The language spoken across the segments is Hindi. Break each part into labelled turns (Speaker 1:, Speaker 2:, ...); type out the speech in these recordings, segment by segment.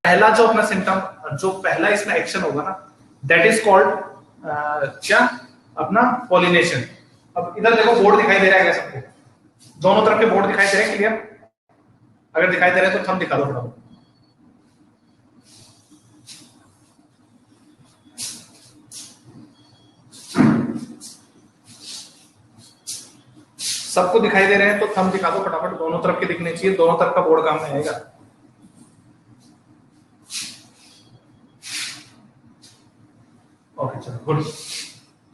Speaker 1: पहला जो अपना सिम्टम, जो पहला इसमें एक्शन होगा ना, दैट इज कॉल्ड क्या, अपना पॉलिनेशन। अब इधर देखो बोर्ड दिखाई दे रहा है क्या सबको? दोनों तरफ के बोर्ड दिखाई दे रहे हैं क्लियर? अगर दिखाई दे रहे हैं तो थंब दिखा दो थोड़ा। सबको दिखाई दे रहे हैं तो थंब दिखा दो फटाफट। दोनों तरफ के दिखने चाहिए, दोनों तरफ का बोर्ड काम में आएगा। ओके चलो गुड।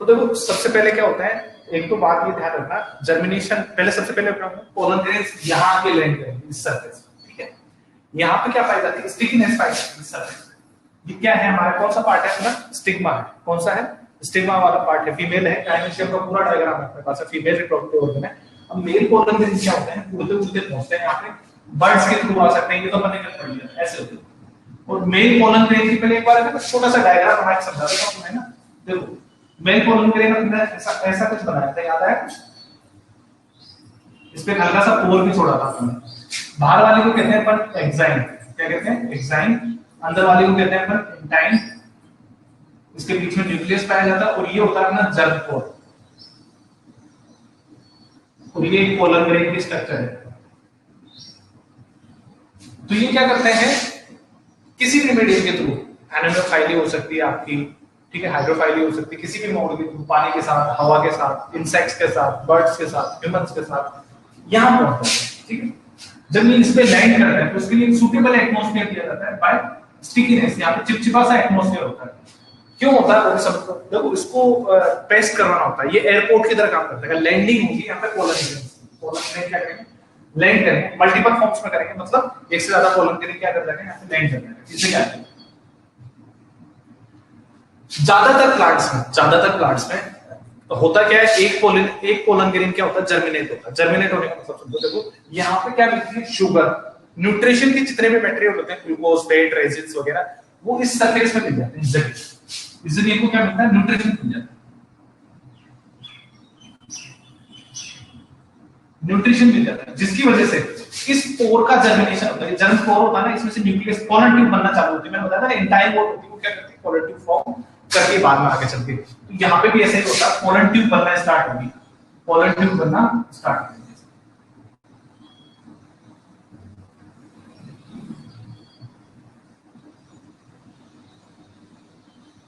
Speaker 1: तो देखो सबसे पहले क्या होता है, एक तो बात ये ध्यान रखना, जर्मिनेशन पहले सबसे पहले पोलन ग्रेन्स यहाँ आके लैंड करेंगे इस सरफेस, ठीक है? यहाँ पे क्या पाई जाती है? स्टिकीनेस पाई जाती है इस सरफेस। ये क्या है हमारा, कौन सा पार्ट है अपना? स्टिग्मा है। कौन सा है? स्टिग्मा वाला पार्ट है। फीमेल है, गायनेशियम का पूरा डायग्राम है अपने पास, फीमेल रिप्रोडक्टिव ऑर्गन है। अब मेल पोलन ग्रेन्स क्या होते हैं? उड़ते उड़ते पहुंचते हैं यहाँ पे, बर्ड्स के थ्रू आ सकते हैं, ये तो अपने को पढ़ लिया ऐसे होते हैं। और मेल पोलन ग्रेन की पहले एक बार है छोटा सा डायग्राम बना के समझा देता हूं मैं ना। देखो मेल पोलन ग्रेन में ऐसा कुछ बनाया था, याद है? इस पे हल्का सा पोर भी छोड़ा था हमने। बाहर वाले को कहते हैं अपन एक्साइन, क्या कहते हैं? एक्साइन। अंदर वाले को कहते हैं अपन इंटाइन। इसके बीच में न्यूक्लियस पाया जाता है और ये होता है अपना जर्म पोर। और ये एक पोलन ग्रेन की स्ट्रक्चर है। तो ये क्या करते हैं, किसी भी मीडियम के थ्रू, एनेमोफाइली हो सकती है आपकी, ठीक है, हाइड्रोफाइली हो सकती है, किसी भी मोड के थ्रू, पानी के साथ, हवा के साथ, इंसेक्ट्स के साथ, बर्ड्स के साथ, ह्यूमंस के साथ यहां पहुंचते हैं, ठीक है? जब ये इस पे लैंड करते हैं तो उसके लिए सूटेबल एटमॉस्फेयर दिया जाता है बाय स्टिकीनेस। यहाँ पे चिपचिपा सा एटमॉस्फेयर होता है। क्यों होता है वो सब? देखो इसको पेस्ट करवाना होता है, ये एयरपोर्ट की तरह काम करता है। लैंडिंग होगी यहाँ पे पोलन ग्रेन क्या करेंगे? लैंड करेंगे, मल्टीपल फॉर्म्स में करेंगे, मतलब एक से ज्यादा पोलन ग्रेन क्या कर जाएंगे, यहाँ पे लैंड कर जाएंगे। इससे क्या है, ज्यादातर प्लांट्स में तो होता क्या है, एक पोलन ग्रेन क्या होता है? जर्मिनेट होता है। जर्मिनेट होने का मतलब समझो, देखो यहाँ पे क्या मिलती है? शुगर, न्यूट्रिशन के जितने भी मटेरियल होते हैं, ग्लूकोज, फैट, रेजिन्स वगैरह, वो इस सरफेस में मिल जाते हैं। इस जरिए को क्या मिलता है? न्यूट्रिशन मिल जाता है। न्यूट्रिशन मिल जाता है, जिसकी वजह से इस पोर का जर्मिनेशन होता है। जर्म पोर होता है ना, इसमें से न्यूक्लियस पोलन ट्यूब बनना चालू होती है। मैंने बताया था एंटाइल बोर्ड होती है, वो क्या करती है? पोलन ट्यूब फॉर्म करके बाद में आगे चलती है। तो यहाँ पे भी ऐसे ही होता है, पोलन ट्यूब बनना स्टार्ट होगी, पोलन ट्यूब बनना स्टार्ट होगी।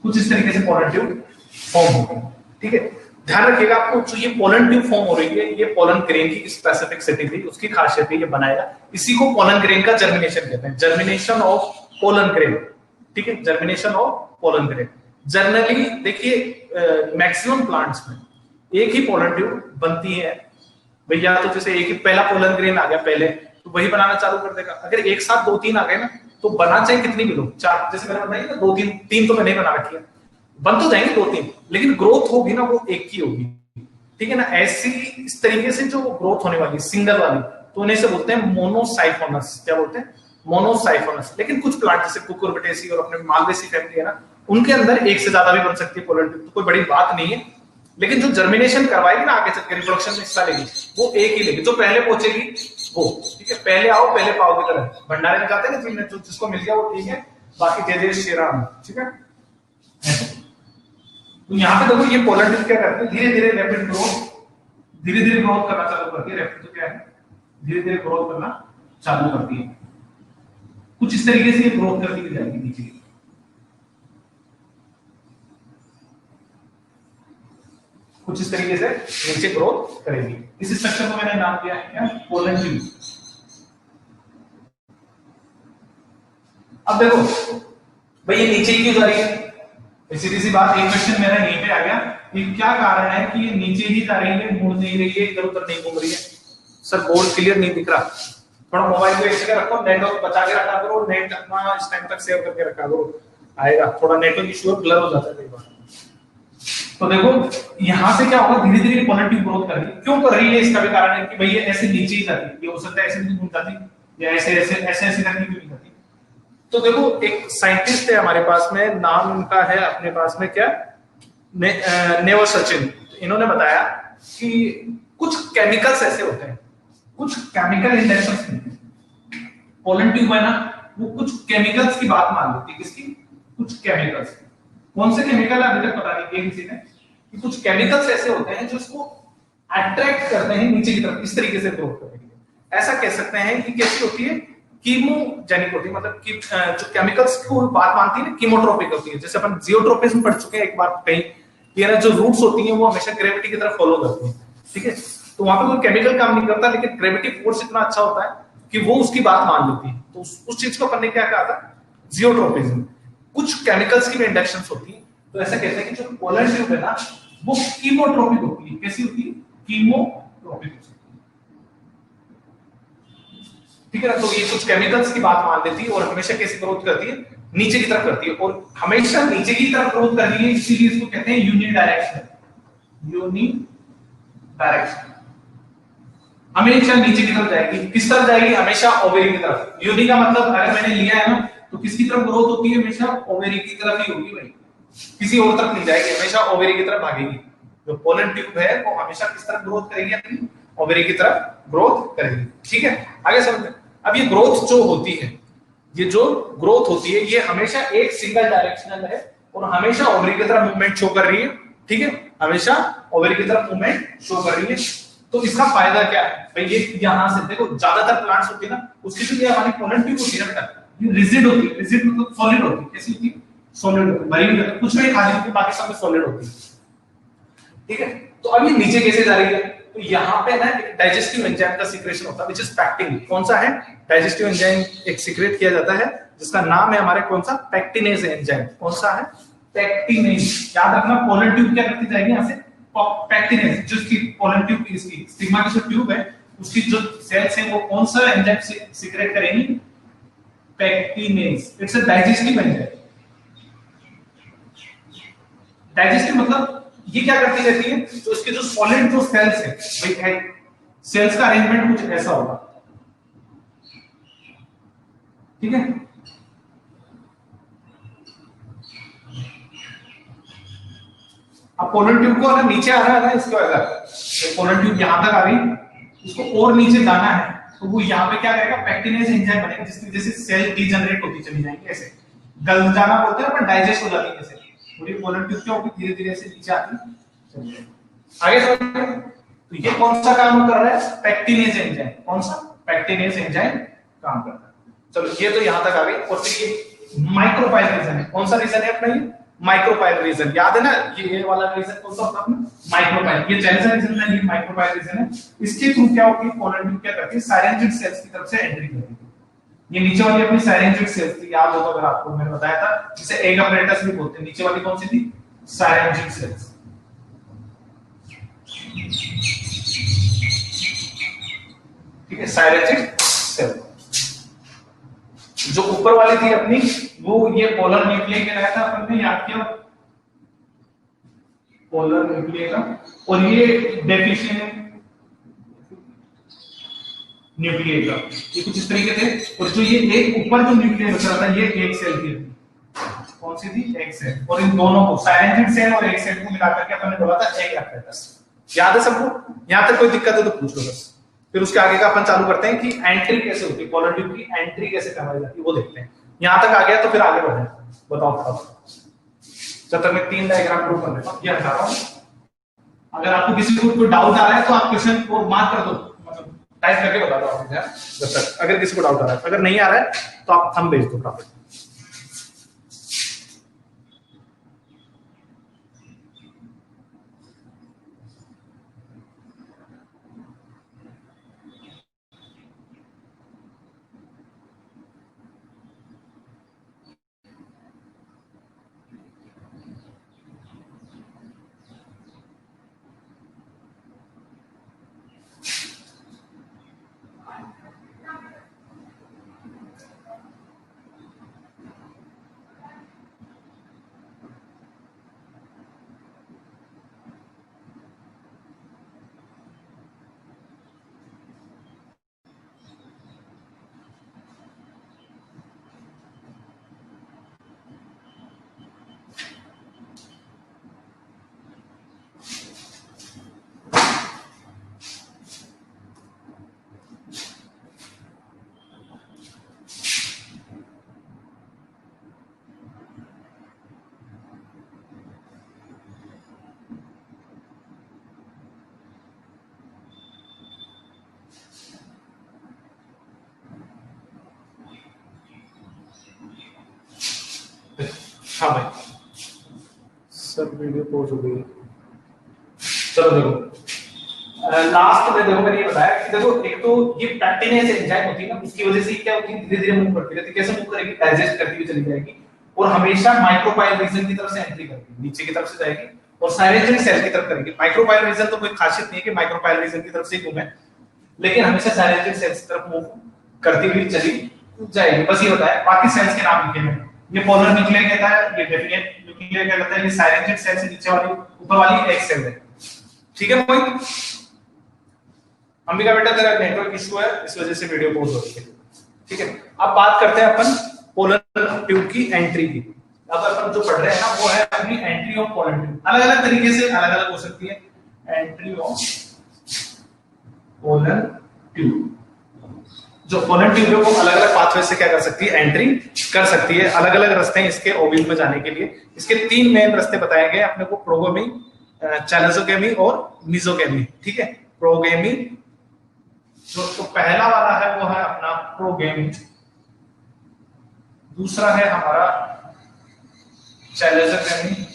Speaker 1: कुछ इस तरीके से पोलन ट्यूब फॉर्म होगी, ठीक है? ध्यान रखिएगा आपको, जो ये पोलन ट्यूब फॉर्म हो रही है, ये पोलन ग्रेन की स्पेसिफिसिटी थी, उसकी खासियत है, ये बनाएगा। इसी को पोलन ग्रेन का जर्मिनेशन कहते हैं, जर्मिनेशन ऑफ पोलन ग्रेन, ठीक है? Germination of pollen grain. Generally देखिए मैक्सिमम प्लांट्स में एक ही पोलन ट्यूब बनती है भैया। तो जैसे एक ही पहला पोलन ग्रेन आ गया पहले, तो वही बनाना चालू कर देगा। अगर एक साथ दो तीन आ गए ना, तो बना चाहे कितनी भी लो, चार, जैसे मैंने बताया ना, दो तीन तो मैंने बना रखी है, बन तो जाएंगे दो तीन, लेकिन ग्रोथ होगी ना वो एक की होगी, ठीक है ना? ऐसी इस तरीके से जो ग्रोथ होने वाली सिंगल वाली, तो उन्हें से बोलते हैं मोनोसाइफोनस। क्या बोलते हैं? मोनोसाइफोनस। लेकिन कुछ प्लांट जैसे कुकुरबिटेसी और अपने मालवेसी फैमिली है ना, उनके अंदर एक से ज्यादा भी बन सकती है पोलन ट्यूब, तो कोई बड़ी बात नहीं है। लेकिन जो जर्मिनेशन करवाएगी ना, आगे चलकर रिप्रोडक्शन में हिस्सा लेगी, वो एक ही लेगी, जो पहले पहुंचेगी वो, ठीक है? पहले आओ पहले पाओ की तरह भंडारे में जाते हैं ना, जो जिसको मिल गया वो ठीक है, बाकी जय जय श्री राम, ठीक है? तो यहाँ पे देखो ये पोलन ट्यूब क्या करते हैं? धीरे धीरे रैपिड ग्रोथ, धीरे धीरे ग्रोथ करना चालू करती है। रैपिड तो क्या है? धीरे धीरे ग्रोथ करना चालू करती है। कुछ इस तरीके से ये ग्रोथ करती जाएगी नीचे, कुछ इस तरीके से नीचे ग्रोथ करेगी। इस स्ट्रक्चर को मैंने नाम दिया है क्या? Pollen tube. अब देखो भाई ये नीचे ही क्यों जा रही है? सीधी सी बात, एक क्वेश्चन मेरा यहीं पे आ गया कि क्या कारण है कि ये नीचे ही जा रही है, मुड़ नहीं रही है, इधर उधर नहीं घूम रही है? सर बोर्ड क्लियर नहीं दिख रहा, थोड़ा मोबाइल को एक जगह रखो, नेट बचा के रखा करो, नेट अपना इस टाइम तक सेव करके रखा करो, आएगा। थोड़ा नेटवर्क इशू ब्लर हो जाता है कई बार। तो देखो यहां से क्या होगा, धीरे धीरे पोलन ट्यूब ग्रोथ कर रही है। क्यों कर रही है? इसका भी कारण है कि भाई ये ऐसे नीचे ही जाती है, ये हो सकता है ऐसे नहीं घूम जाती, या ऐसे ऐसे ऐसे ऐसे करके भी नहीं जाती। तो देखो एक साइंटिस्ट है हमारे पास में, नाम उनका है अपने पास में क्या, नेवर सचिन। इन्होंने बताया कि कुछ केमिकल्स ऐसे होते हैं, कुछ केमिकल इंडेक्सेस पोलन ट्यूब है ना, वो कुछ केमिकल्स की बात मान लेती है। किसकी? कुछ केमिकल्स। कौन से केमिकल है अभी तक पता नहीं किया किसी ने, कि कुछ केमिकल्स ऐसे होते हैं जो इसको अट्रैक्ट करते हैं नीचे की तरफ, इस तरीके से ग्रोथ करने के लिए। ऐसा कह सकते हैं कि कैसी होती है, कीमोजेनिक होती है, मतलब कि जो केमिकल्स को बात मानती है ना, कीमोट्रोपिक होती है। जैसे अपन जियोट्रोपिज्म पढ़ चुके हैं एक बार कहीं, ये ना जो रूट्स होती हैं वो हमेशा ग्रेविटी की तरफ फॉलो करती हैं, ठीक है। तो वहां पे कोई केमिकल काम नहीं करता, लेकिन ग्रेविटी फोर्स इतना अच्छा होता है कि वो उसकी बात मान लेती है। तो उस चीज को अपन ने क्या कहा था, जियोट्रोपिज्म। कुछ केमिकल्स की भी इंडक्शंस होती है, तो ऐसा कहते हैं कि जो पोलर ट्यूब है ना, वो कीमोट्रोपिक होती है। कैसी होती है? कीमोट्रोपिक होती है, ठीक है ना। तो ये कुछ केमिकल्स की बात मान लेती है और हमेशा कैसी ग्रोथ करती है, नीचे की तरफ करती है, और हमेशा नीचे की तरफ ग्रोथ कर रही है, इसीलिए इसको कहते हैं यूनि डायरेक्शन। यूनि डायरेक्शन, हमेशा नीचे की तरफ जाएगी। किस तरफ जाएगी? हमेशा ओवेरी की तरफ। यूनि का मतलब अगर मैंने लिया है ना, तो किसकी तरफ ग्रोथ होती है? हमेशा ओवेरी की तरफ ही होगी भाई, किसी और तरफ नहीं जाएगी, हमेशा ओवेरी की तरफ भागेगी। जो पोलन ट्यूब है वो हमेशा किस तरफ ग्रोथ करेगी? अपनी ओवेरी की तरफ ग्रोथ करेगी, ठीक है। आगे समझते हैं। अब ये ग्रोथ जो होती है, ये जो ग्रोथ होती है, ये हमेशा एक सिंगल डायरेक्शनल है और हमेशा ओवरी की तरफ मूवमेंट शो कर रही है, ठीक है। हमेशा ओवरी की तरफ मूवमेंट शो कर रही है। तो इसका फायदा क्या है भाई? ये यहां से देखो, ज्यादातर प्लांट्स होती है ना, उसकी जो ये हमारी पोलन ट्यूब होती है ना, ये रिजिड होती है। रिजिड मतलब सॉलिड होती है। कैसी होती है? सॉलिड होती है, भरी हुई, कुछ नहीं खाली होती, बाकी सब में सॉलिड होती है, ठीक है। तो अब ये नीचे कैसे जा रही है? तो यहाँ पे ना एक डाइजेस्टिव एंजाइम का सीक्रेशन होता है, विच इज पैक्टिन। कौन सा है? डाइजेस्टिव एंजाइम एक सीक्रेट किया जाता है, जिसका नाम है हमारे कौन सा? Pectinase enzyme. कौन सा है? पैक्टिनेज। याद रखना, पोलन ट्यूब क्या करती जाएगी यहाँ से? पैक्टिनेज, जो इसकी पोलन ट्यूब की, इसकी स्टिग्मा की जो ट्यूब है, उसकी जो सेल्स है वो कौन सा एंजाइम सीक्रेट करेंगी? Pectinase. It's a digestive enzyme. Digestive मतलब ये क्या करती रहती है? तो इसके जो सॉलिड जो सेल्स है भाई, सेल्स का अरेंजमेंट कुछ ऐसा होगा, ठीक है। अब पोलन ट्यूब को अगर नीचे आ रहा है ना, इसको अगर पोलन ट्यूब यहां तक आ गई, इसको और नीचे जाना है, तो वो यहाँ पे क्या करेगा? पैक्टिनेज एंजाइम बनेगा, जिसकी वजह से सेल डीजनरेट होती चली जाएंगी। ऐसे गल जाना बोलते हैं, पर डाइजेस्ट हो जाती है। जैसे पूरी पोलन ट्यूब क्या होगी? धीरे धीरे से नीचे आती चली जाएगी। आगे समझ। तो ये कौन सा काम कर रहा है? Pectinase enzyme. कौन सा? पैक्टिनेज एंजाइम काम करता है। चलो, ये तो यहां तक आ गई। और फिर ये माइक्रोपाइल रीजन है। कौन सा रीजन है अपना? ये माइक्रोपाइल रीजन। याद है ना, ये वाला रीजन कौन सा होता है? माइक्रोपाइल। ये जैसा रीजन है, ये माइक्रोपाइल रीजन है। इसके थ्रू क्या होती है? पोलन ट्यूब क्या करती है? साइरेंजिड सेल्स की तरफ से एंट्री करती है। ये नीचे वाली अपनी साइरेंजिड सेल्स थी, याद होगा अगर आपको, मैंने बताया था, जिसे एग अपरेटस भी बोलते हैं। नीचे वाली कौन सी थी? साइरेंजिड सेल्स, ठीक है। साइरेंजिड सेल। जो ऊपर वाली थी अपनी, वो ये पोलर न्यूक्लियर कहलाया था, अपन ने याद किया, पोलर न्यूक्लियर का। और ये डेफिशिएंट न्यूक्लियर का, ये कुछ इस तरीके थे। और जो ये एक ऊपर जो न्यूक्लियर बच रहा था, ये एक सेल थी। कौन सी थी? एक सेल। और इन दोनों को, साइरेंजिड सेल और एक सेल को मिलाकर के अपन ने बोला था एग अपरेटस। याद है सबको? यहां तक कोई दिक्कत है तो पूछ लो बस। फिर उसके आगे का अपन चालू करते हैं कि एंट्री कैसे होती है, पोलन ट्यूब की एंट्री कैसे करवाई जाती है, वो देखते हैं। यहां तक आ गया तो फिर आगे बढ़े। बताओ फटाफट। जब तक मैं 3 डायग्राम प्रूव कर लेता हूं, ये हटा रहा हूं। अगर आपको किसी को कोई डाउट आ रहा है तो आप क्वेश्चन को मार्क कर दो, मतलब टाइप करके बता दो आप। जब तक अगर किसी को डाउट आ रहा है, अगर नहीं आ रहा है तो आप थंब भेज दो फटाफट। हाँ भाई सर वीडियो पॉज हो गई। चलो देखो लास्ट में देखो मैंने ये बताया कि देखो एक तो ये पैक्टिनेज एंजाइम होती है ना, उसकी वजह से क्या होती है, धीरे धीरे मूव करती रहती है। कैसे मूव करेगी, डाइजेस्ट करती हुई चली जाएगी और हमेशा माइक्रोपाइल रीजन की तरफ से एंट्री करती है, नीचे की तरफ से जाएगी और साइरेंजिक सेल की तरफ करेगी। माइक्रोपाइल रीजन तो कोई खासियत नहीं है कि माइक्रोपाइल रीजन की तरफ से ही घूमे, लेकिन हमेशा साइरेंजिक सेल्स की तरफ मूव करती हुई चली जाएगी। बस ये होता है, बाकी सेल्स के नाम लिखे हैं। ये पोलर न्यूक्लियर कहता है, ये डेफिनेट न्यूक्लियर क्या कहता है, ये साइरेंजिक सेल से नीचे वाली ऊपर वाली एक सेल है। ठीक है कोई अंबिका बेटा, तेरा नेटवर्क इशू है इस वजह से वीडियो पॉज हो रही है। ठीक है, अब बात करते हैं अपन पोलर ट्यूब की एंट्री की। अब अपन जो पढ़ रहे हैं ना वो है अपनी एंट्री ऑफ पोलर ट्यूब। अलग अलग तरीके से अलग अलग हो सकती है एंट्री ऑफ पोलर ट्यूब। जो पोलर ट्यूब है वो अलग अलग पाथवे से क्या कर सकती है, एंट्री कर सकती है। अलग अलग रास्ते हैं इसके ओव्यूल में जाने के लिए। इसके तीन मेन रास्ते बताए गए अपने को, प्रोगेमी, चैलेजोगेमी और मीजोगेमी। ठीक है, प्रोगेमी जो तो पहला वाला है वो है अपना प्रोगेमी, दूसरा है हमारा चैलेजोगेमी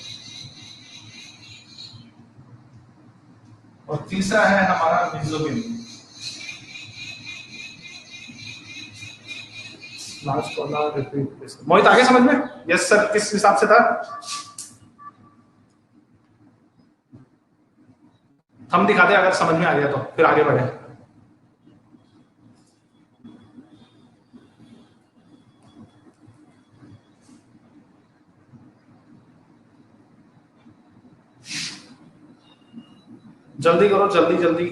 Speaker 1: और तीसरा है हमारा मीजोगेमी। लास्ट वाला रिपीट। मोहित आगे समझ में? यस सर, किस हिसाब से था? हम दिखा दे अगर समझ में आ गया तो फिर आगे बढ़े। जल्दी करो, जल्दी जल्दी।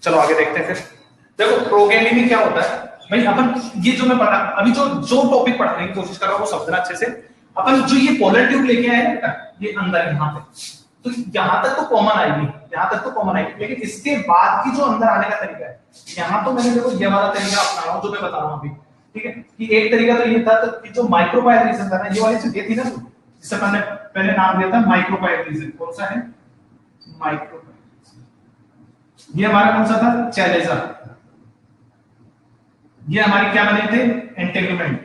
Speaker 1: चलो आगे देखते हैं फिर। देखो प्रोगेमी में क्या होता है भाई, अपन ये जो मैं पढ़ा अभी जो टॉपिक पढ़ने की कोशिश कर रहा हूँ वो समझना अच्छे से। अपन जो ये पोलर ट्यूब लेके आए हैं ये अंदर यहाँ पे, तो यहाँ तक तो कॉमन आएगी, यहाँ तक तो कॉमन आएगी, लेकिन इसके बाद की जो अंदर आने का तरीका है, यहाँ तो मैंने देखो ये वाला तरीका अपना रहा हूँ जो मैं बता रहा हूँ अभी। ठीक है, कि एक तरीका तो ये था कि जो माइक्रोपाइल रीजन था ना, ये वाली चीज ये थी ना जिससे मैंने पहले नाम दिया था माइक्रोपाइल रीजन। कौन सा है? माइक्रोपाइल। ये हमारा कौन सा था? चैलेजा। ये हमारी क्या बने थे? एंटेगुमेंट।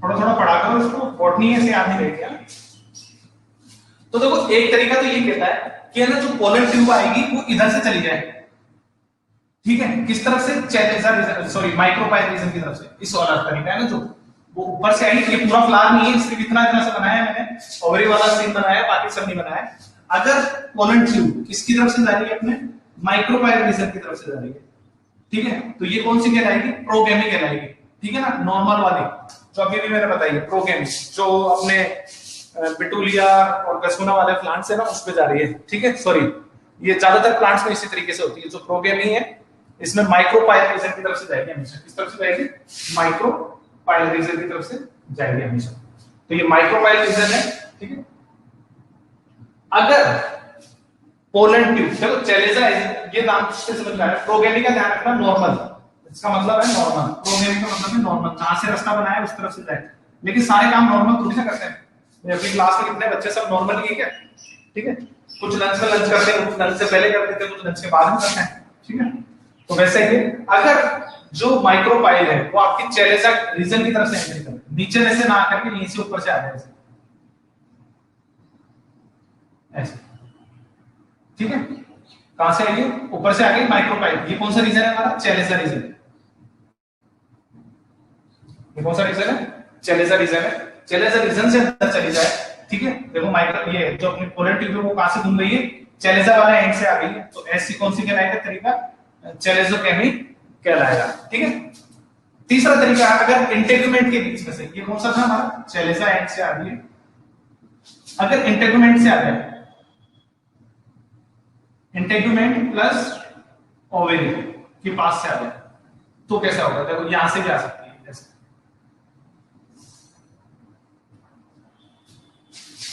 Speaker 1: थोड़ा थोड़ा पढ़ा करो इसको, बॉटनी है से याद नहीं रहेगा। तो देखो एक तरीका तो ये कहता है कि ना जो पोलर ट्यूब आएगी वो इधर से चली जाए। ठीक है, किस तरफ से? चैलेजा रीजन, सॉरी माइक्रोपाइल रीजन की तरफ से। इस वाला तरीका है ना जो वो ऊपर से आएगी। ये पूरा फ्लावर नहीं है, सिर्फ इतना इतना सा बनाया है मैंने, ओवरी वाला सीन बनाया, बाकी सब नहीं बनाया। अगर पोलर ट्यूब किसकी तरफ से जा रही है? अपने माइक्रोपाइल रीजन की तरफ से जा रही है। ठीक है, तो ये कौन सी कहलाएगी? प्रोगेमी कहलाएगी। ठीक है ना, नॉर्मल वाली जो अभी भी मैंने बताई है प्रोगेमी, जो अपने बिटूलिया और गसगुना वाले प्लांट्स है ना उस पे जा रही है। ठीक है, सॉरी ये ज्यादातर प्लांट्स में इसी तरीके से होती है। जो प्रोगेमी है इसमें माइक्रोपाइल रीजन की तरफ से जाएगी हमेशा। किस तरफ से जाएगी? माइक्रोपाइल रीजन की तरफ से जाएगी हमेशा। तो ये माइक्रोपाइल रीजन है। ठीक है, अगर पोलर ट्यूब, चलो चैलेजा ये नाम से समझ में आया। प्रोगेमी का ध्यान रखना, नॉर्मल, इसका मतलब है नॉर्मल। प्रोगेमी का मतलब है नॉर्मल, जहां से रास्ता बनाया है उस तरफ से जाए। लेकिन सारे काम नॉर्मल थोड़ी ना करते हैं। अपनी क्लास में कितने बच्चे सब नॉर्मल ही है? ठीक है, कुछ लंच में लंच करते हैं, कुछ लंच से पहले कर देते हैं, कुछ लंच के बाद में करते हैं। ठीक है, तो वैसे ही अगर जो माइक्रोपाइल है वो आपकी चैलेजा रीजन की तरफ से एंट्री करे, नीचे से ना करके यहीं से ऊपर से आ जाए ऐसे। ठीक है, कहां से आई? ऊपर से आ गई माइक्रोपाइल। ये कौन सा रीजन है हमारा? चैलेजा रीजन। ये कौन सा रीजन है? चैलेजा रीजन है। चैलेजा रीजन से अंदर चली जाए। ठीक है, देखो माइक्रो ये जो अपनी पोलर ट्यूब है वो कहां से घूम रही है? चैलेजा वाला एंड से आ गई है। तो ऐसी कौन सी कहलाएगा तरीका? चैलेजोकेमी कहलाएगा। ठीक है, तीसरा तरीका अगर इंटेगुमेंट के बीच में से, ये कौन सा था हमारा? चैलेजा एंड से आ रही है। अगर इंटेगुमेंट से आ जाए, इंटेगुमेंट प्लस ओवेरी के पास से आ जाए तो कैसा होगा? देखो यहां से भी आ सकती है ऐसे।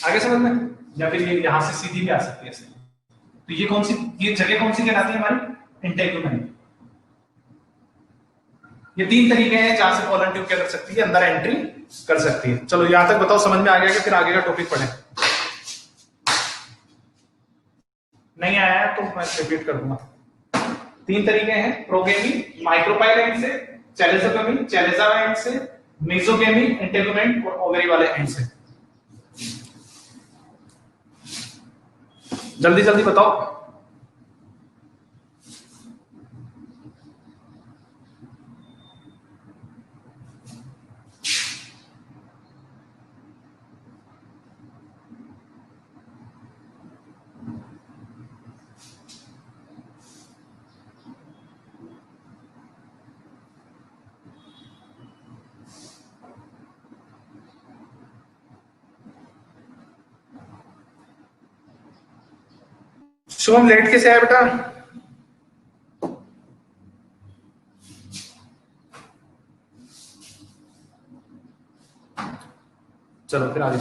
Speaker 1: आगे समझ में? या फिर ये यहां से सीधी भी आ सकती है ऐसे। तो ये कौन सी, ये जगह कौन सी कहलाती है हमारी? इंटेगुमेंट। ये तीन तरीके हैं जहां से पोलर ट्यूब क्या कर सकती है? अंदर एंट्री कर सकती है। चलो यहां तक बताओ, समझ में आ गया कि फिर आगे का टॉपिक पढ़ें? नहीं आया है तो मैं रिपीट कर दूंगा। तीन तरीके हैं, प्रोगेमी माइक्रोपाइल एंड से, चैलेजोगेमी चैलेजा एंड से, मेसोगेमी इंटेगुमेंट और ओवरी वाले एंड से। जल्दी जल्दी बताओ। शुभम लेट कैसे आया बेटा? चलो फिर आगे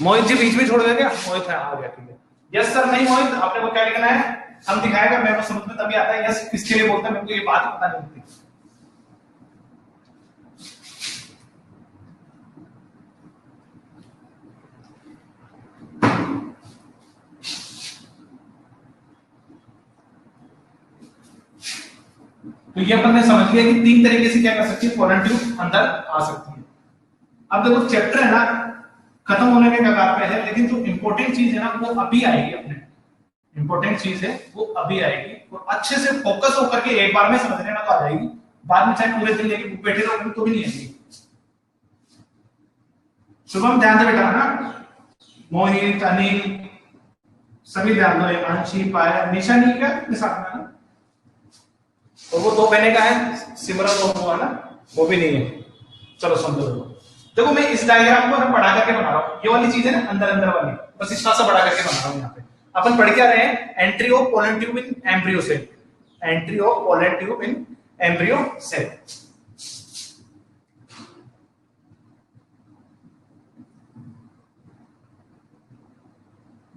Speaker 1: मोहित जी बीच में छोड़ देंगे। मोहित है, आ गया, ठीक है। Yes sir. नहीं मोहित, आपने वो क्या लिखना है हम दिखाएगा, मेरे को समझ में तभी आता है यस किसके लिए बोलते हैं, मेरे को ये बात ही पता नहीं होती। तो ये अपन ने समझ लिया कि तीन तरीके से क्या कर सकती है पोलन ट्यूब अंदर आ सकती है। अब देखो चैप्टर है ना खत्म होने के कगार पे है, लेकिन जो इंपॉर्टेंट चीज है ना वो अभी आएगी। अपने इंपॉर्टेंट चीज है वो अभी आएगी, और अच्छे से फोकस होकर के एक बार में समझ लेना तो आ जाएगी। बाद में चाहे पूरे दिन लेके बैठे रहो तो भी नहीं आएगी। शुभम ध्यान दे बेटा ना, मोहित अनिल सभी ध्यान दो। अंशी पाया निशा नहीं क्या अपने साथ में ना, और वो दो बहने का है सिमरन और वो है ना वो भी नहीं है। चलो समझो। देखो मैं इस डायग्राम को ना बढ़ा करके बना रहा हूं, ये वाली चीज है ना अंदर अंदर वाली, बस इस तरह से बढ़ा करके बना रहा हूं। यहाँ पे अपन पढ़ क्या रहे हैं, entry of pollen tube in embryo cell, entry of pollen tube in embryo cell.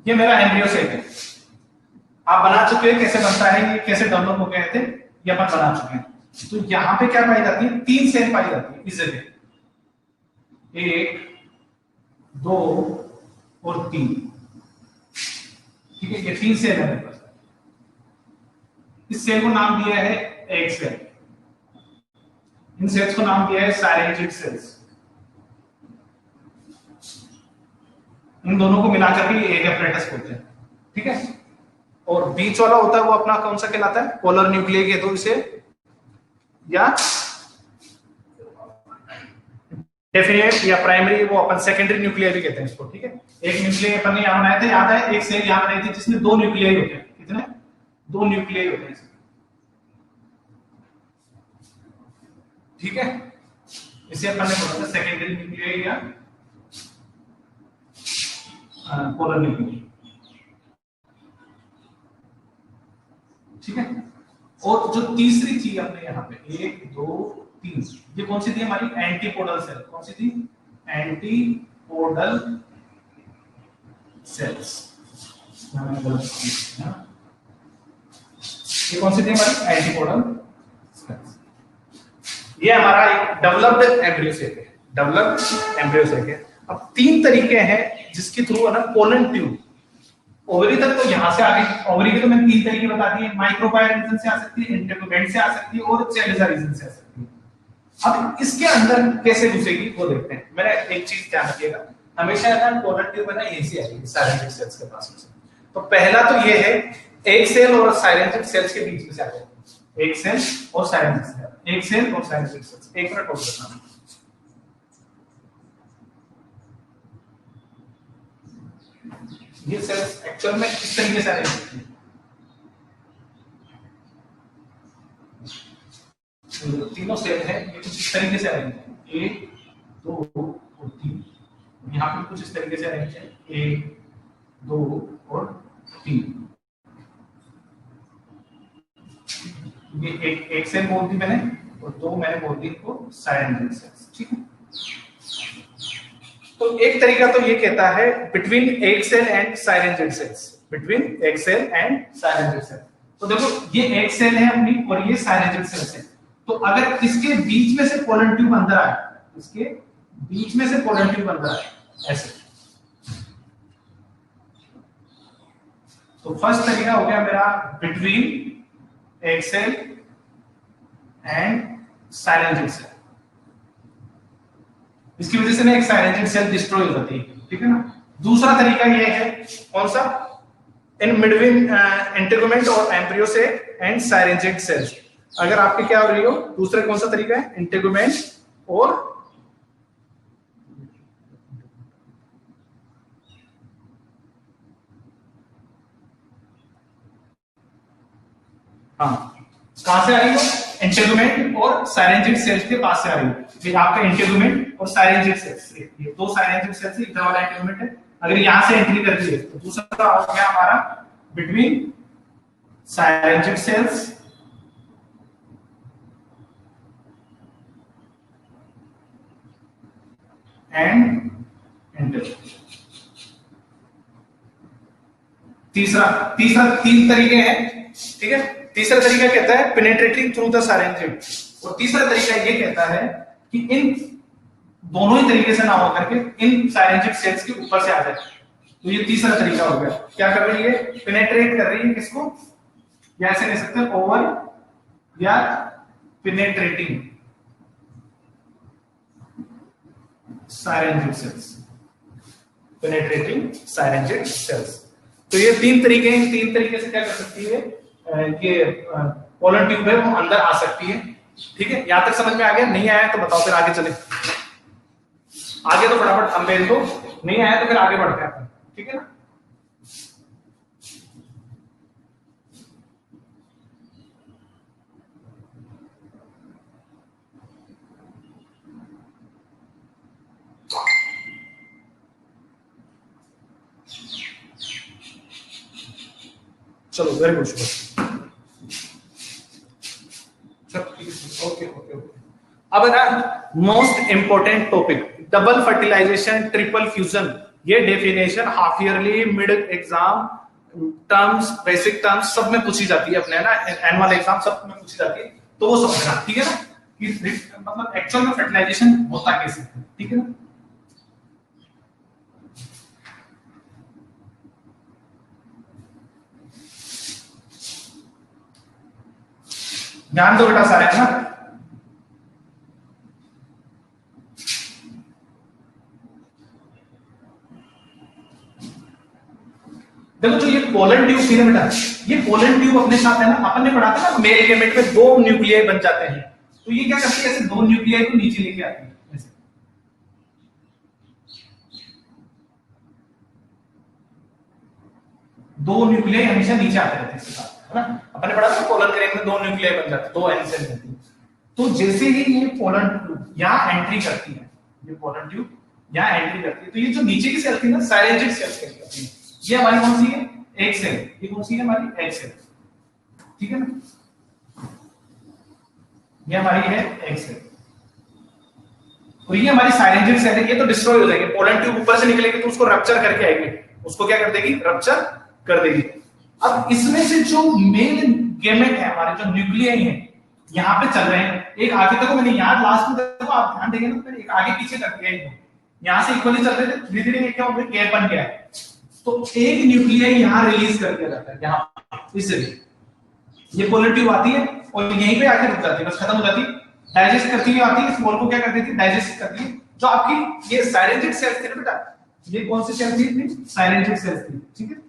Speaker 1: ये मेरा एम्ब्रियो सेल है, आप बना चुके हैं कैसे बनता है, ये कैसे डेवलप हो गए थे ये अपन बना चुके हैं। तो यहां पे क्या पाई जाती है, तीन सेल पाई जाती है इस जगह, 1 2 और 3। ठीक है, ये 3 सेल है मेरे पास। इस सेल को नाम दिया है एग सेल, इन सेल्स को नाम दिया है साइरेंजिड सेल्स। इन दोनों को मिलाकर के एग एपरेटस बोलते हैं। ठीक है, और बीच वाला होता है वो अपना कौन सा कहलाता है, पोलर न्यूक्लियस के, तो इसे या डेफिनेट या प्राइमरी, वो अपन सेकेंडरी न्यूक्लियर भी कहते हैं इसको। ठीक है, एक न्यूक्लियर अपन ने यहां बनाए थे, याद है, एक सेल यहां बनाई थी जिसमें 2 न्यूक्लियर होते हैं। कितने? 2 न्यूक्लियर होते हैं। ठीक है, इसे अपन ने बोला था सेकेंडरी न्यूक्लियर या पोलर न्यूक्लियर। ठीक है, और जो तीसरी चीज अपने यहाँ पे 1 2 3, ये कौन सी थी हमारी, एंटीपोडल सेल। कौन सी थी, एंटीपोडल सेल्स। ये कौन सी थी हमारी, एंटीपोडल सेल्स। ये हमारा एक डेवलप्ड एम्ब्रियो सेल है, डेवलप्ड एम्ब्रियो सेल है। अब 3 तरीके हैं जिसके थ्रू है ना पोलन ट्यूब ओवरी तक, तो यहां से आगे ओवरी के तो मैंने 3 तरीके बता दिए, माइक्रोपाइल रीजन से आ सकती है, इंटेगुमेंट से आ सकती है और चैलेजा रीजन से आ सकती है। अब इसके अंदर कैसे घुसेगी वो देखते हैं। मेरा एक चीज ध्यान रखिएगा, हमेशा ना पोलन ट्यूब है ना यहीं से आएगी, साइरेंजिड सेल्स के पास से। तो पहला तो ये है, एक सेल और साइरेंजिड सेल्स के बीच में से आ जाएगी, एक सेल और साइरेंजिड सेल, एक सेल और साइरेंजिड सेल्स। एक मिनट होल्ड करना। ये सेल्स एक्चुअल में इस तरीके से आएंगे, तीनों सेल है ये कुछ इस तरीके से आएंगे, 1 2 और 3। यहाँ पे कुछ इस तरीके से आएंगे, 1 2 और 3। ये एक सेल बोल दी मैंने, और 2 मैंने बोल दी इनको साइरेंजिड सेल्स। ठीक है, तो एक तरीका तो ये कहता है between egg cell and synergid cells, between egg cell and synergid cell. तो देखो ये एग सेल है अपनी और ये साइरेंजिड सेल्स है। तो अगर इसके बीच में से पोलन ट्यूब अंदर आए, इसके बीच में से पोलन ट्यूब अंदर आए ऐसे, तो फर्स्ट तरीका हो गया मेरा between egg cell and synergid cell. इसकी वजह से ना एक साइलेंटेड सेल डिस्ट्रॉय हो जाती है, ठीक है ना। दूसरा तरीका ये है कौन सा, इन मिडविन इंटेगुमेंट और एम्ब्रियो से एंड साइलेंटेड सेल्स। अगर आपके क्या हो रही हो, दूसरा कौन सा तरीका है, इंटेगुमेंट और हाँ कहां से आ रही हो, इंटेगुमेंट और साइलेंटेड सेल्स के पास से आ रही हो। फिर आपका इंटेगुमेंट और साइलेंटेड सेल्स, ये दो साइलेंटेड सेल्स इधर वाला इंटेगुमेंट है, अगर यहां से एंट्री कर दी है तो दूसरा हो गया हमारा बिटवीन साइलेंटेड सेल्स एंड इंटेगुमेंट। तीसरा तीन तरीके हैं, ठीक है। तीसरा तरीका कहता है पेनेट्रेटिंग थ्रू द साइलेंटेड, और तीसरा तरीका ये कहता है कि इन दोनों ही तरीके से ना हो करके इन साइलेंटेड सेल्स के ऊपर से आ जाए। तो ये तीसरा तरीका हो गया। क्या कर रही है, पेनेट्रेट कर रही है किसको, या ऐसे कह सकते हैं ओवर या पेनेट्रेटिंग साइलेंटेड सेल्स, पेनेट्रेटिंग साइलेंटेड सेल्स। तो ये तीन तरीके हैं, तीन तरीके से क्या कर सकती है, ये पोलन ट्यूब है वो अंदर आ सकती है, ठीक है। यहां तक समझ में आ गया, नहीं आया तो बताओ फिर आगे चले। आगे तो फटाफट हम मेल दो, नहीं आया तो फिर आगे बढ़ते हैं, ठीक है ना। चलो वेरी गुड, ओके ओके। अब ना most important topic, double fertilisation triple fusion, ये definition half yearly mid exam terms basic terms सब में पूछी जाती है अपने, है ना, एनुअल एग्जाम सब में पूछी जाती है, तो वो समझना, ठीक है ना, कि मतलब एक्चुअल में फर्टिलाइजेशन होता कैसे है, ठीक है ना। ध्यान दो बेटा सारे, है ना। देखो जो ये पोलन ट्यूब थी ना बेटा, ये पोलन ट्यूब अपने साथ है ना, अपन ने पढ़ा था ना मेल गैमेट में दो न्यूक्लियाई बन जाते हैं, तो ये क्या करती है, ऐसे दो न्यूक्लियाई को नीचे लेके आती है, ऐसे दो न्यूक्लियाई हमेशा नीचे आते रहते हैं इसके साथ, है ना। अपन ने पढ़ा था पोलन ग्रेन में दो न्यूक्लियाई बन जाते हैं, दो एन सेल रहती है। तो जैसे ही ये पोलन ट्यूब यहां एंट्री करती है, ये पोलन ट्यूब यहां एंट्री करती है, तो ये जो नीचे की सेल थी ना साइलेंटेड सेल्स कहलाती है, ये हमारी कौन सी है, एग सेल, ये कौन सी है हमारी एग सेल, ठीक है ना, ये हमारी है एग सेल, और ये हमारी साइलेंटेड सेल है, ये तो डिस्ट्रॉय हो जाएगी, पोलन ट्यूब ऊपर से निकलेगी तो उसको रप्चर करके आएगी, उसको क्या कर देगी, रप्चर कर देगी। अब इसमें से जो मेल गैमेट है हमारे, जो न्यूक्लियाई है यहां पे चल रहे हैं, एक आगे तक मैंने यहां लास्ट में देखो आप ध्यान देंगे ना, एक आगे पीछे कर दिया है, यहां से इक्वली चल रहे थे, धीरे धीरे क्या हो गया, गैप बन गया है, तो एक न्यूक्लियाई यहां रिलीज कर दिया जाता है, यहां इसलिए ये पोलन ट्यूब आती है और यहीं पे आके रुक जाती है, बस खत्म हो जाती है, डाइजेस्ट करती हुई आती है, इस मोल को क्या कर देती है, डाइजेस्ट करती है। जो आपकी ये साइलेंटेड सेल्स थी ना बेटा, ये कौन सी सेल थी, साइलेंटेड सेल्स थी, ठीक है।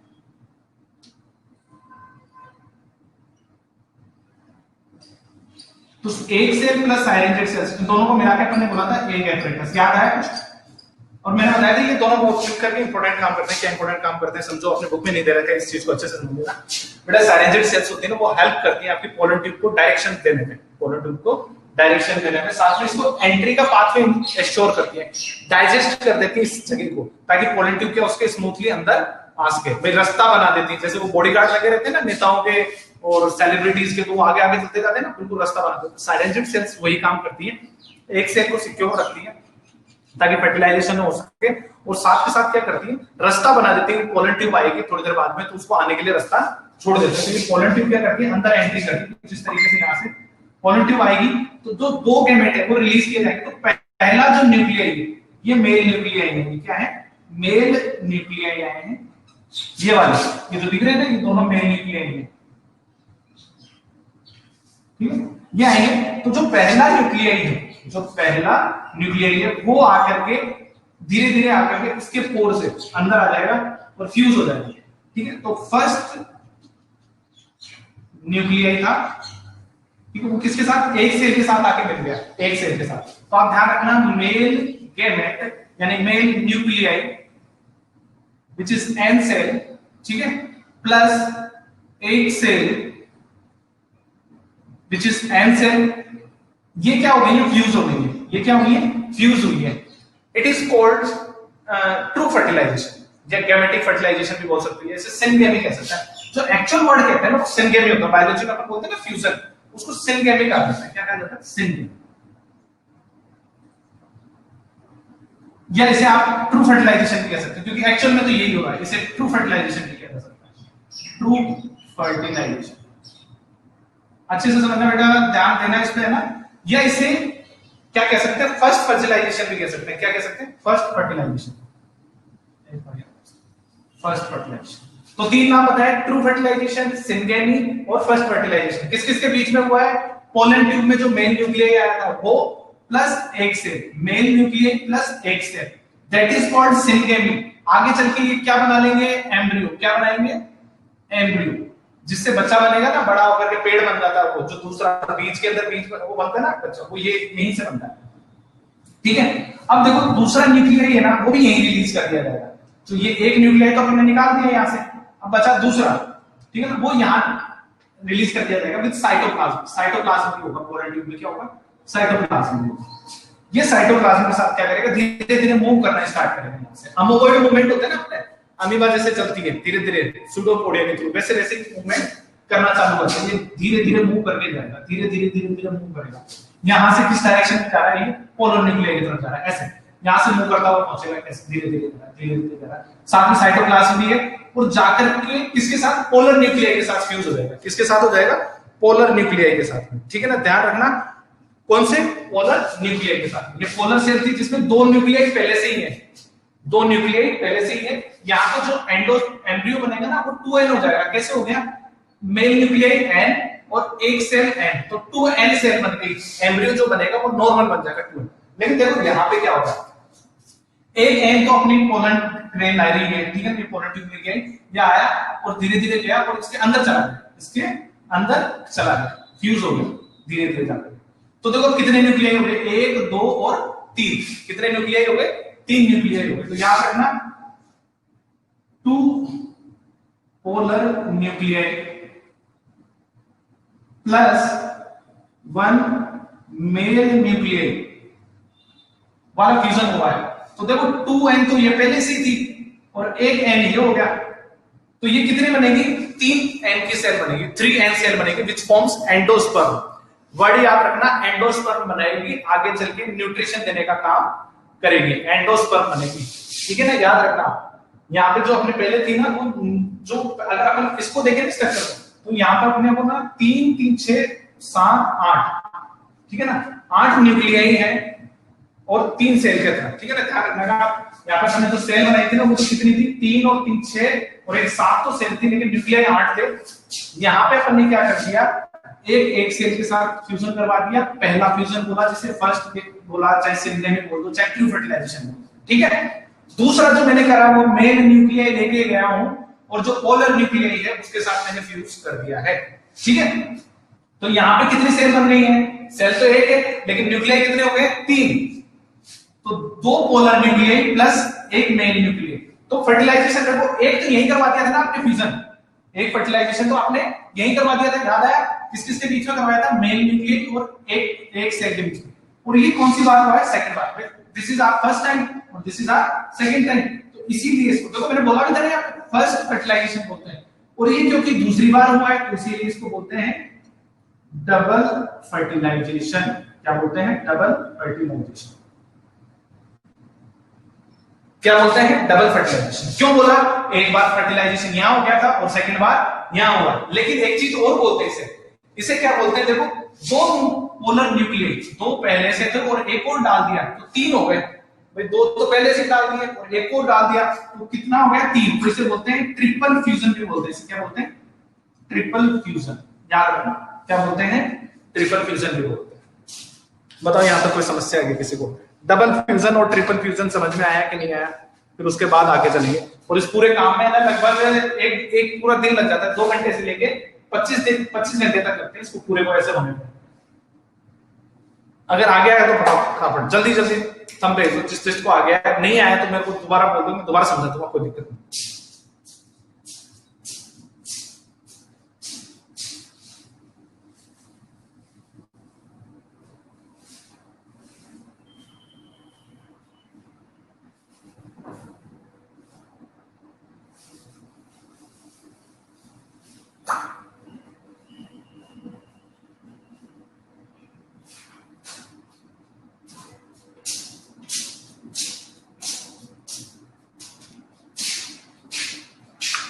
Speaker 1: तो एक सेल प्लस साइलेंटेड सेल्स, इन दोनों को मिलाकर अपन ने बोला था एक एपरेटस, याद आया कुछ। और मैंने बताया था ये दोनों बहुत क्लिक करके इंपॉर्टेंट काम करते हैं, क्या इंपॉर्टेंट काम करते हैं समझो, अपने बुक में नहीं दे रखा है, इस चीज को अच्छे से समझ लेना बेटा। साइलेंटेड सेल्स होती है ना, वो हेल्प करती है आपकी पोलन ट्यूब को डायरेक्शन देने में, पोलन ट्यूब को डायरेक्शन देने में, साथ में इसको एंट्री का पाथवे एश्योर करती है, डाइजेस्ट कर देती है इस जगह को, ताकि पोलन ट्यूब के उसके स्मूथली अंदर आ सके, भाई रास्ता बना देती है, जैसे वो बॉडीगार्ड लगे रहते हैं ना नेताओं के और सेलिब्रिटीज के, तो वो आगे आगे चलते जाते हैं ना, बिल्कुल रास्ता बना देते हैं। साइलेंटेड सेल्स वही काम करती है, एक सेल को सिक्योर रखती है ताकि फर्टिलाइजेशन हो सके, और साथ के साथ क्या करती है, रास्ता बना देती है, पोलन ट्यूब आएगी थोड़ी देर बाद में तो उसको आने के लिए रास्ता छोड़ देते हैं। तो ये पोलन ट्यूब क्या करती है, अंदर एंट्री करती है, जिस तरीके से यहाँ से पोलन ट्यूब आएगी तो जो दो गैमेट है वो रिलीज किए जाएंगे। तो पहला जो न्यूक्लियाई है ये मेल न्यूक्लियाई है, क्या है, मेल न्यूक्लियाई आए हैं, ये वाले, ये जो दिख रहे हैं ना, ये दोनों मेल न्यूक्लियाई है, ठीक है, ये आएंगे। तो जो पहला न्यूक्लियाई है, जो पहला न्यूक्लियाई है वो आकर के धीरे धीरे आकर के इसके पोर से अंदर आ जाएगा और फ्यूज हो जाएगा। ठीक है, तो फर्स्ट न्यूक्लियाई था, ठीक है, वो किसके साथ, एक सेल के साथ आके मिल गया, एक सेल के साथ। तो आप ध्यान रखना, मेल गैमेट यानी male nuclei which is an cell, ठीक है, प्लस एक cell which is an cell, ये क्या हो गई है, फ्यूज हो गई है। ये क्या हुई है, फ्यूज हुई है। It is called true fertilisation या गैमेटिक फर्टिलाइजेशन भी बोल सकते हैं, इसे सिनगेमी कह सकते हैं। जो एक्चुअल वर्ड कहते हैं ना सिनगेमी होता है, बायोलॉजी में अपन बोलते हैं ना फ्यूजन, उसको सिनगेमी कहा जाता है। क्या कहा जाता है, सिनगेमी। या इसे आप ट्रू फर्टिलाइजेशन भी कह सकते हैं, क्योंकि एक्चुअल में तो यही हो रहा है, इसे ट्रू फर्टिलाइजेशन भी कहा जा सकता है, ट्रू फर्टिलाइजेशन। अच्छे से समझना बेटा, ध्यान देना इस पे है ना। या इसे क्या कह सकते हैं, फर्स्ट फर्टिलाइजेशन भी कह सकते हैं। क्या कह सकते हैं, फर्स्ट फर्टिलाइजेशन, फर्स्ट फर्टिलाइजेशन। तो तीन नाम पता है, ट्रू फर्टिलाइजेशन, सिनगेमी और फर्स्ट फर्टिलाइजेशन। किस किस के बीच में हुआ है, पोलन ट्यूब में जो मेल न्यूक्लियाई आया था वो प्लस एक सेल, मेल न्यूक्लियाई प्लस एक cell, that is called syngamy. आगे चल के ये क्या बना लेंगे, एम्ब्रियो। क्या बनाएंगे, एम्ब्रियो, जिससे बच्चा बनेगा ना, बड़ा होकर के पेड़ बन जाता है वो, जो दूसरा बीज के अंदर बीज वो बनता है ना बच्चा, वो ये यहीं से बनता है। ठीक है, अब देखो दूसरा न्यूक्लियाई है ना, वो भी यहीं रिलीज कर दिया जाएगा। तो ये एक न्यूक्लियाई तो हमने निकाल दिया यहां से, अब बचा दूसरा, ठीक है ना, वो यहां रिलीज कर दिया जाएगा विद साइटोप्लाज्म। साइटोप्लाज्म भी होगा, पोलन ट्यूब में क्या होगा, साइटोप्लाज्म भी होगा। ये साइटोप्लाज्म के साथ क्या करेगा, धीरे धीरे मूव करना स्टार्ट करेगा यहां से। अमोबॉइड मूवमेंट होता है ना अपने, अमीबा जैसे चलती है धीरे धीरे सूडोपोडिया के थ्रू, वैसे वैसे मूवमेंट करना चालू करता है। ये धीरे धीरे मूव करके जाएगा, धीरे धीरे मूव करेगा। यहां से किस डायरेक्शन में जा रहा है, ये पोलर न्यूक्लियाई की तरफ जा रहा है, ऐसे यहां से मूव करता हुआ पहुंचेगा, ऐसे धीरे धीरे जा रहा है। साथ में साइटोप्लाज्म भी है, और जाकर के किसके साथ, पोलर न्यूक्लियाई के साथ फ्यूज हो जाएगा। किसके साथ हो जाएगा, पोलर न्यूक्लियाई के साथ में। ठीक है ना, ध्यान रखना, कौन से, पोलर न्यूक्लियाई के साथ। ये पोलर सेल थी जिसमें दो न्यूक्लियाई पहले से ही है, दो न्यूक्लियाई पहले से ही है। यहाँ पर जो एम्ब्रियो बनेगा ना, वो 2n हो जाएगा। कैसे हो गया, मेल न्यूक्लियाई n और एक सेल n, तो 2n सेल बन गई। एम्ब्रियो जो बनेगा वो नॉर्मल बन जाएगा 2n। लेकिन देखो यहाँ पे क्या होगा, एक n तो अपनी पोलन ग्रेन आ रही है, ठीक है, ये पोलन ट्यूब में गया, आया और धीरे धीरे गया और इसके अंदर चला गया, इसके अंदर चला गया, फ्यूज हो गया धीरे धीरे जाकर। तो देखो कितने न्यूक्लियाई हो गए, 1 2 और 3। कितने न्यूक्लियाई हो गए, 3 न्यूक्लियाई हो गए। तो याद रखना 2 polar nuclei plus 1 male nuclei वाला फ्यूजन हुआ है। तो देखो 2n तो ये पहले से थी और एक n ये हो गया, तो ये कितने बनेगी, 3n की सेल बनेगी, 3n सेल बनेगी विच फॉर्म्स एंडोस्पर्म। वर्ड याद रखना, एंडोस्पर्म बनाएगी, आगे चल के न्यूट्रिशन देने का काम करेगी, एंडोस्पर्म बनेगी। ठीक है ना, याद रखना। यहाँ पे जो अपने पहले थी ना, वो जो अगर अपन इसको देखें स्ट्रक्चर तो यहाँ पर अपने को ना 3 3 6 7 8, ठीक है ना, 8 न्यूक्लियाई है और 3 सेल के था। ठीक है ना, ध्यान रखना। यहाँ पर हमने जो सेल बनाई थी ना, वो तो कितनी थी, 3 और 3 6 और एक 7 तो सेल थी, लेकिन न्यूक्लियाई 8 थे। यहाँ पे अपन ने क्या कर दिया, एक सेल के साथ फ्यूजन करवा दिया। पहला फ्यूजन बोला जिसे फर्स्ट बोला, चाहे सिनगेमी बोल दो, चाहे ट्रू फर्टिलाइजेशन बोल, ठीक है। दूसरा जो मैंने करा वो मेल न्यूक्लियाई लेके गया हूं और जो पोलर न्यूक्लियाई है उसके साथ मैंने फ्यूज कर दिया है। ठीक है, तो यहाँ पे कितनी सेल बन गई है, सेल तो एक है लेकिन न्यूक्लियाई कितने हो गए, 3। तो 2 पोलर न्यूक्लियाई प्लस एक मेल न्यूक्लियाई। तो फर्टिलाइजेशन देखो, एक तो यही करवा दिया था ना आपने फ्यूजन, एक फर्टिलाइजेशन तो आपने यही करवा दिया था, याद आया, किस किस के बीच में करवाया था, मेल न्यूक्लियाई और एक सेल के बीच में। और ये कौन सी बात हुआ है, सेकंड बार। This is our first time और this is our second time. तो इसीलिए इसको देखो, मैंने बोला भी था ना, फर्स्ट फर्टिलाइजेशन बोलते हैं, और ये क्योंकि दूसरी बार हुआ है तो इसीलिए इसको बोलते हैं डबल फर्टिलाइजेशन। क्या बोलते हैं, डबल फर्टिलाइजेशन। क्या बोलते हैं, डबल फर्टिलाइजेशन। क्यों बोला, एक बार फर्टिलाइजेशन यहां हो गया था और सेकंड बार यहां हुआ, लेकिन एक चीज और बोलते हैं इसे क्या बोलते हैं, देखो 2 पोलर न्यूक्लियाई, 2 पहले से थे और एक और डाल दिया तो 3 हो गए भाई। 2 तो पहले से डाल दिए और एक और डाल दिया तो कितना हो गया, 3। तो इसे बोलते हैं ट्रिपल फ्यूजन भी बोलते हैं। इसे क्या बोलते हैं, ट्रिपल फ्यूजन। याद रखना, क्या बोलते हैं, ट्रिपल फ्यूजन भी बोलते हैं। बताओ यहां तक कोई समस्या है किसी को? डबल फ्यूजन और ट्रिपल फ्यूजन समझ में आया कि नहीं आया? फिर उसके बाद आगे चलेंगे। और इस पूरे काम में ना लगभग एक पूरा दिन लग जाता है, 2 घंटे से लेके 25 घंटे तक लगते हैं इसको पूरे को ऐसे होने में। अगर आ गया है तो फटाफट जल्दी जल्दी थंब भेज दो जिस को आ गया है। नहीं आया तो मेरे को दोबारा बोल दो, मैं दोबारा समझा दूंगा, कोई दिक्कत नहीं।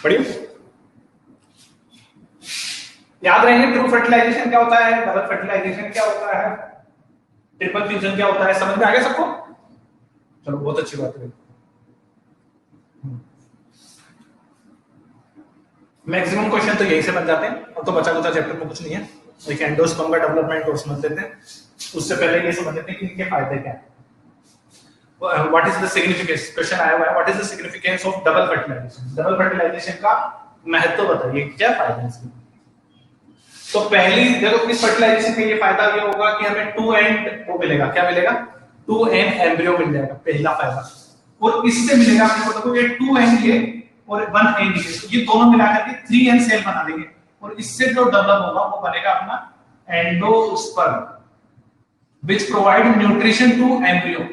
Speaker 1: बढ़िया, याद रहेंगे ट्रू फर्टिलाइजेशन क्या होता है, डबल फर्टिलाइजेशन क्या होता है, ट्रिपल फ्यूजन क्या होता है, समझ में आ गया सबको? चलो बहुत अच्छी बात है। मैक्सिमम क्वेश्चन तो यही से बन जाते हैं, और तो बचा कुचा चैप्टर में कुछ नहीं है। एक एंडोस्पर्म का डेवलपमेंट और समझ लेते हैं, उससे पहले ये समझ लेते हैं कि इनके फायदे क्या है। व्हाट इज द सिग्निफिकेंस, क्वेश्चन आया हुआ है, what is the significance of double fertilisation, double fertilisation का महत्व बताइए, क्या फायदा है इसके? तो पहली देखो, इस फर्टिलाइजेशन का ये फायदा ये होगा कि हमें 2 एंड वो मिलेगा, क्या मिलेगा? 2 एंड एम्ब्रियो मिल जाएगा, पहला फायदा। और इससे मिलेगा आपको देखो ये 2 एंड ये और 1 एंड ये दोनों मिलाकर के 3 एंड सेल बना देंगे, और इससे जो डेवलप होगा वो बनेगा अपना endosperm which provide nutrition to embryo.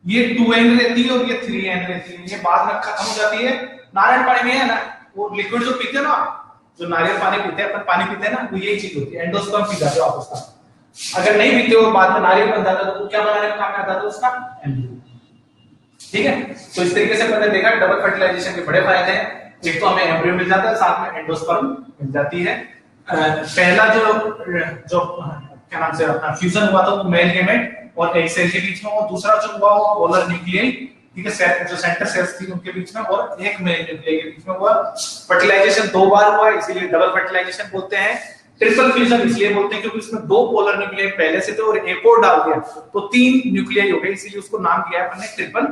Speaker 1: ये 2 एंड रहती है और ये 3 एंड रहती है, ये बाद में खत्म हो जाती है। नारियल पानी में है ना, वो लिक्विड जो पीते हैं ना, जो नारियल पानी पीते हैं, अपन पानी पीते हैं ना, वो यही चीज होती है, एंडोस्पर्म पी जाते हो आप उसका। अगर नहीं पीते हो बाद में नारियल बन जाता है तो क्या बनाने में काम आता है उसका? एम्ब्रियो। ठीक है, तो इस तरीके से मैंने देखा डबल फर्टिलाइजेशन के बड़े फायदे हैं। एक तो हमें एम्ब्रियो मिल जाता है, साथ में एंडोस्पर्म मिल जाती है। पहला जो क्या नाम से अपना फ्यूजन हुआ था वो मेल गेमेट और एग सेल के बीच में, और दूसरा जो हुआ वो पोलर न्यूक्लियाई, ठीक है, जो सेंटर सेल्स थी उनके बीच में, और एक मेल न्यूक्लियाई के बीच में हुआ। फर्टिलाइजेशन 2 बार हुआ, इसीलिए डबल फर्टिलाइजेशन बोलते हैं। ट्रिपल फ्यूजन इसलिए बोलते हैं क्योंकि इसमें 2 पोलर न्यूक्लियाई पहले से थे और एक और डाल दिया तो 3 न्यूक्लियाई हो गए, इसीलिए उसको नाम दिया है अपन ने ट्रिपल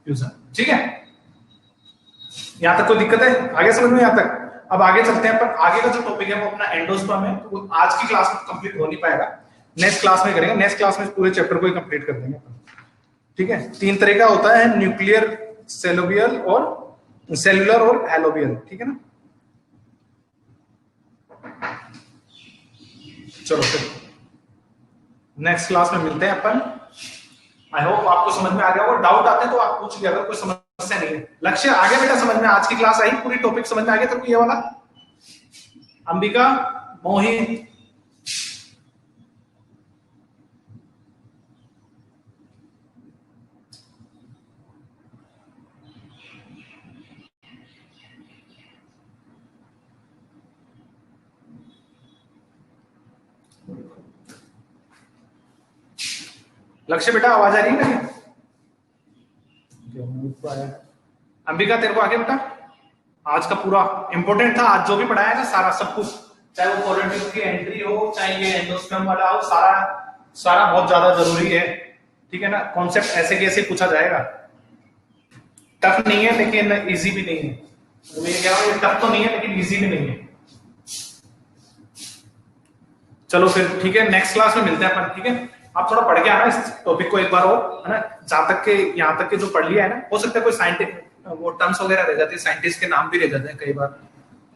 Speaker 1: फ्यूजन। ठीक है, यहां तक कोई दिक्कत है? आगे समझ में? यहां तक। अब आगे चलते हैं, पर आगे का जो टॉपिक है वो अपना एंडोस्पर्म है, तो वो आज की क्लास में कंप्लीट हो नहीं पाएगा, नेक्स्ट क्लास में करेंगे। नेक्स्ट क्लास में पूरे चैप्टर को ही कंप्लीट कर देंगे। ठीक है, 3 तरह का होता है, न्यूक्लियर, सेलोबियल और सेलुलर और हैलोबियल। ठीक है ना? चलो फिर नेक्स्ट क्लास में मिलते हैं अपन। आई होप आपको समझ में आ गया होगा। डाउट आते हैं तो आप पूछ लिया अगर कोई समस्या नहीं है। लक्ष्य आ गया बेटा समझ में? आज की क्लास आई, पूरी टॉपिक समझ में आ गया तो ये वाला? अंबिका, मोहित, लक्ष्य बेटा आवाज आ रही है मेरी? अंबिका तेरे को आ गया बेटा? आज का पूरा इंपॉर्टेंट था, आज जो भी पढ़ाया है ना सारा सब कुछ, चाहे वो पोलर ट्यूब की एंट्री हो, चाहे ये एंडोस्पर्म वाला हो, सारा बहुत ज्यादा जरूरी है। ठीक है ना? कॉन्सेप्ट ऐसे कैसे पूछा जाएगा, टफ नहीं है लेकिन इजी भी नहीं है। तो मैं ये कह रहा हूँ, ये टफ तो नहीं है लेकिन इजी भी नहीं है। चलो फिर ठीक है, नेक्स्ट क्लास में मिलते हैं अपन। ठीक है, आप थोड़ा पढ़ के आना इस टॉपिक को एक बार और, है ना? जहां तक के यहाँ तक के जो पढ़ लिया है ना, हो सकता है कोई साइंटिफिक वो टर्म्स वगैरह रह जाते हैं, साइंटिस्ट के नाम भी रह जाते हैं कई बार,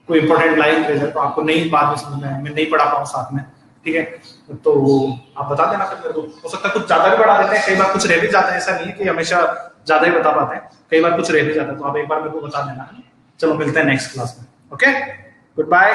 Speaker 1: कोई इंपॉर्टेंट लाइन रह जाए तो आपको नहीं बाद में समझ में आए, मैं नहीं पढ़ा पाऊँ साथ में। ठीक है, तो आप बता देना फिर मेरे को। हो सकता है कुछ ज्यादा भी पढ़ा देते हैं, कई बार कुछ रह भी जाता है, ऐसा नहीं है कि हमेशा ज्यादा ही बता पाते हैं, कई बार कुछ रह भी जाता है, तो आप एक बार मेरे को बता देना। चलो मिलते हैं नेक्स्ट क्लास में। Okay, good bye.